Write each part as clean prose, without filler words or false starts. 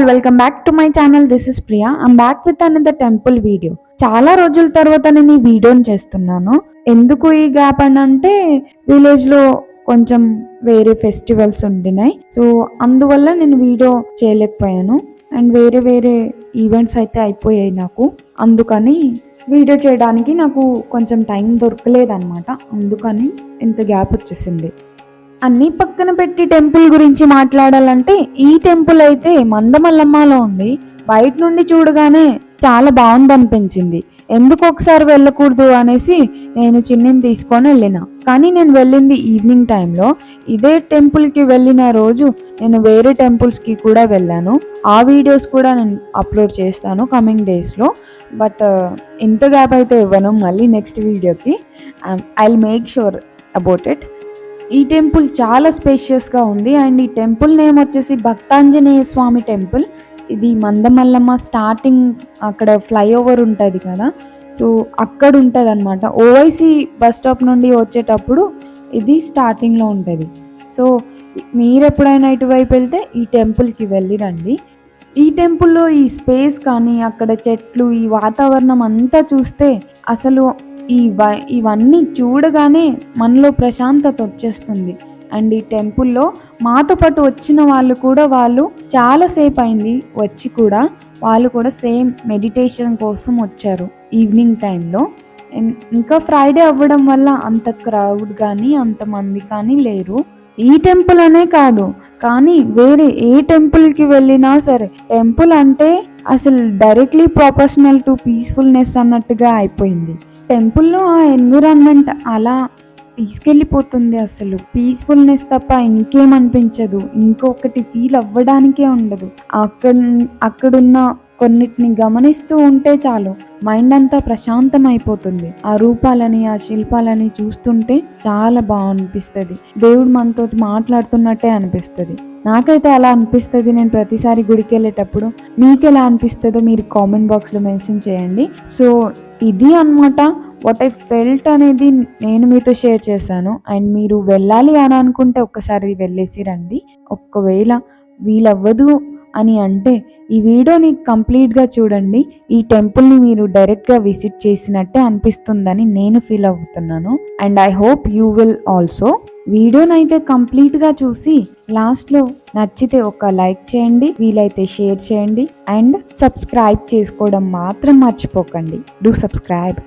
Welcome back to my channel. This is Priya. I'm back with another temple video. చాలా రోజుల తర్వాత నేను ఈ వీడియోని చేస్తున్నాను. ఎందుకు ఈ గ్యాప్ అని అంటే విలేజ్లో కొంచెం వేరే ఫెస్టివల్స్ ఉండినాయి. సో అందువల్ల నేను వీడియో చేయలేకపోయాను. అండ్ వేరే వేరే ఈవెంట్స్ అయితే అయిపోయాయి నాకు. అందుకని వీడియో చేయడానికి నాకు కొంచెం టైం దొరకలేదన్నమాట. అందుకని ఇంత గ్యాప్ వచ్చేసింది. అన్నీ పక్కన పెట్టి టెంపుల్ గురించి మాట్లాడాలంటే ఈ టెంపుల్ అయితే మందమల్లమ్మలో ఉంది. బయట నుండి చూడగానే చాలా బాగుంది అనిపించింది. ఎందుకు ఒకసారి వెళ్ళకూడదు అనేసి నేను చిన్నిని తీసుకొని వెళ్ళిన. కానీ నేను వెళ్ళింది ఈవినింగ్ టైంలో. ఇదే టెంపుల్కి వెళ్ళిన రోజు నేను వేరే టెంపుల్స్కి కూడా వెళ్ళాను. ఆ వీడియోస్ కూడా నేను అప్లోడ్ చేస్తాను కమింగ్ డేస్లో. బట్ ఇంత గ్యాప్ అయితే ఇవ్వను. మళ్ళీ నెక్స్ట్ వీడియోకి I will make sure about it. ఈ టెంపుల్ చాలా స్పేషియస్గా ఉంది. అండ్ ఈ టెంపుల్ నేమ్ వచ్చేసి భక్తాంజనేయ స్వామి టెంపుల్. ఇది మందమల్లమ్మ స్టార్టింగ్ అక్కడ ఫ్లైఓవర్ ఉంటుంది కదా, సో అక్కడ ఉంటుంది అనమాట. ఓవైసీ బస్ స్టాప్ నుండి వచ్చేటప్పుడు ఇది స్టార్టింగ్లో ఉంటుంది. సో మీరు ఎప్పుడైనా ఇటువైపు వెళ్తే ఈ టెంపుల్కి వెళ్ళి రండి. ఈ టెంపుల్లో ఈ స్పేస్ కానీ అక్కడ చెట్లు ఈ వాతావరణం అంతా చూస్తే అసలు ఇవన్నీ చూడగానే మనలో ప్రశాంతత వచ్చేస్తుంది. అండ్ ఈ టెంపుల్లో మాతో పాటు వచ్చిన వాళ్ళు చాలాసేపు అయింది వచ్చి కూడా. వాళ్ళు కూడా సేమ్ మెడిటేషన్ కోసం వచ్చారు ఈవినింగ్ టైంలో. ఇంకా ఫ్రైడే అవ్వడం వల్ల అంత క్రౌడ్ కానీ అంతమంది కానీ లేరు. ఈ టెంపుల్ అనే కాదు, కానీ వేరే ఏ టెంపుల్కి వెళ్ళినా సరే టెంపుల్ అంటే అసలు డైరెక్ట్లీ ప్రొపోర్షనల్ టు పీస్ఫుల్నెస్ అన్నట్టుగా అయిపోయింది. టెంపుల్లో ఆ ఎన్విరాన్మెంట్ అలా తీసుకెళ్ళిపోతుంది. అసలు పీస్ఫుల్నెస్ తప్ప ఇంకేమనిపించదు. ఇంకొకటి ఫీల్ అవ్వడానికే ఉండదు. అక్కడున్న కొన్నిటిని గమనిస్తూ ఉంటే చాలు మైండ్ అంతా ప్రశాంతం అయిపోతుంది. ఆ రూపాలని ఆ శిల్పాలని చూస్తుంటే చాలా బాగా అనిపిస్తుంది. దేవుడు మనతో మాట్లాడుతున్నట్టే అనిపిస్తుంది. నాకైతే అలా అనిపిస్తుంది నేను ప్రతిసారి గుడికి వెళ్ళేటప్పుడు. మీకు ఎలా అనిపిస్తుందో మీరు కామెంట్ బాక్స్లో మెన్షన్ చేయండి. సో ఇది అన్నమాట వాట్ ఐ ఫెల్ట్ అనేది నేను మీతో షేర్ చేశాను. అండ్ మీరు వెళ్ళాలి అని అనుకుంటే ఒక్కసారి వెళ్ళేసి రండి. ఒకవేళ వీలవ్వదు అని అంటే ఈ వీడియోని కంప్లీట్గా చూడండి. ఈ టెంపుల్ని మీరు డైరెక్ట్గా విజిట్ చేసినట్టే అనిపిస్తుందని నేను ఫీల్ అవుతున్నాను. And I hope you will also. వీడియోనైతే కంప్లీట్గా చూసి లాస్ట్లో నచ్చితే ఒక లైక్ చేయండి, వీలైతే షేర్ చేయండి అండ్ సబ్స్క్రైబ్ చేసుకోవడం మాత్రం మర్చిపోకండి. Do subscribe.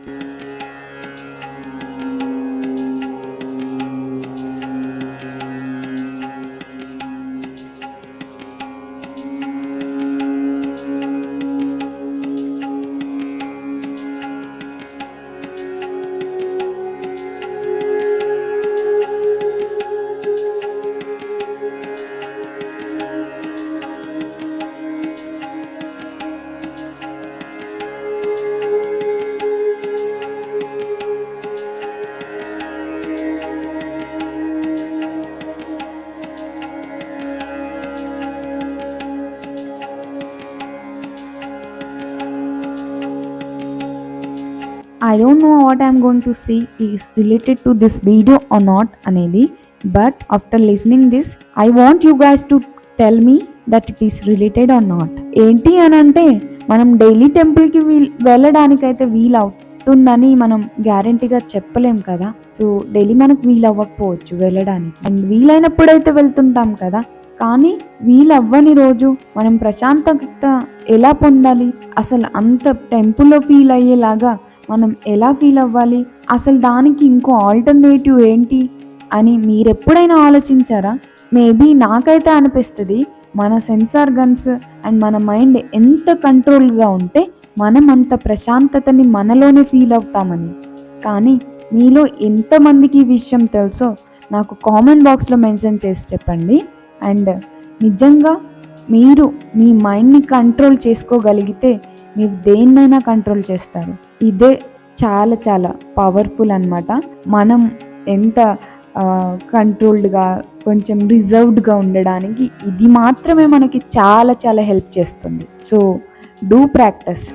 I don't know what I'm going to say is related to this video or not అనేది, but after listening this I want you guys to tell me that it is related or not. ఏంటి అని అంటే మనం daily టెంపుల్కి వెళ్ళడానికైతే వీలు అవుతుందని మనం గ్యారంటీగా చెప్పలేం కదా. సో డైలీ మనకు వీలు అవ్వకపోవచ్చు వెళ్ళడానికి. అండ్ వీలైనప్పుడైతే వెళ్తుంటాం కదా. కానీ వీలవ్వని రోజు మనం ప్రశాంతత ఎలా పొందాలి, అసలు అంత టెంపుల్లో ఫీల్ అయ్యేలాగా మనం ఎలా ఫీల్ అవ్వాలి, అసలు దానికి ఇంకో ఆల్టర్నేటివ్ ఏంటి అని మీరు ఎప్పుడైనా ఆలోచించారా? మేబీ నాకైతే అనిపిస్తుంది మన సెన్సార్ గన్స్ అండ్ మన మైండ్ ఎంత కంట్రోల్గా ఉంటే మనం అంత ప్రశాంతతని మనలోనే ఫీల్ అవుతామని. కానీ మీలో ఎంతమందికి ఈ విషయం తెలుసో నాకు కామెంట్ బాక్స్లో మెన్షన్ చేసి చెప్పండి. అండ్ నిజంగా మీరు మీ మైండ్ని కంట్రోల్ చేసుకోగలిగితే మీరు దేన్నైనా కంట్రోల్ చేస్తారు. ఇదే చాలా చాలా పవర్ఫుల్ అన్నమాట. మనం ఎంత కంట్రోల్డ్గా కొంచెం రిజర్వ్డ్గా ఉండడానికి ఇది మాత్రమే మనకి చాలా చాలా హెల్ప్ చేస్తుంది. So do practice.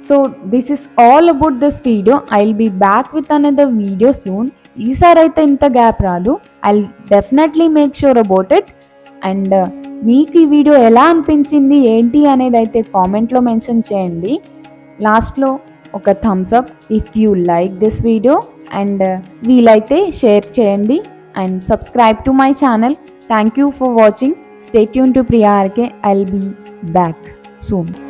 So this is all about this video. I will be back with another video soon. ఈసారి అయితే ఇంత గ్యాప్ రాదు. I definitely make sure about it. And మీకు ఈ వీడియో ఎలా అనిపించింది ఏంటి అనేది అయితే కామెంట్లో మెన్షన్ చేయండి. లాస్ట్లో ఒక thumbs up if you like this video, and వీలైతే షేర్ చేయండి and subscribe to my channel. Thank you for watching. Stay tune to Priya RK. I will be back soon.